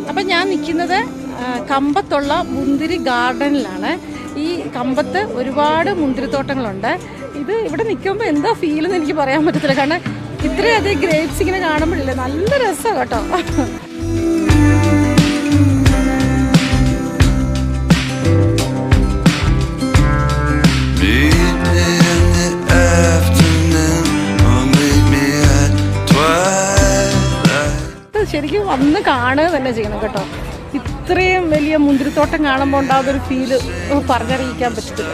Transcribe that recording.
അപ്പം ഞാൻ നിൽക്കുന്നത് കമ്പത്തുള്ള മുന്തിരി ഗാർഡനിലാണ്. ഈ കമ്പത്ത് ഒരുപാട് മുന്തിരിത്തോട്ടങ്ങളുണ്ട്. ഇത് ഇവിടെ നിൽക്കുമ്പോൾ എന്താ ഫീലെന്ന് എനിക്ക് പറയാൻ പറ്റത്തില്ല. കാരണം ഇത്രയധികം ഗ്രേപ്സ് ഇങ്ങനെ കാണുമ്പോഴില്ലേ, നല്ല രസമാണ് കേട്ടോ. ശരിക്കും വന്ന് കാണുക തന്നെ ചെയ്യണം കേട്ടോ. ഇത്രയും വലിയ മുന്തിരിത്തോട്ടം കാണുമ്പോൾ ഉണ്ടാകുന്നൊരു ഫീല് പറഞ്ഞറിയിക്കാൻ പറ്റത്തില്ല.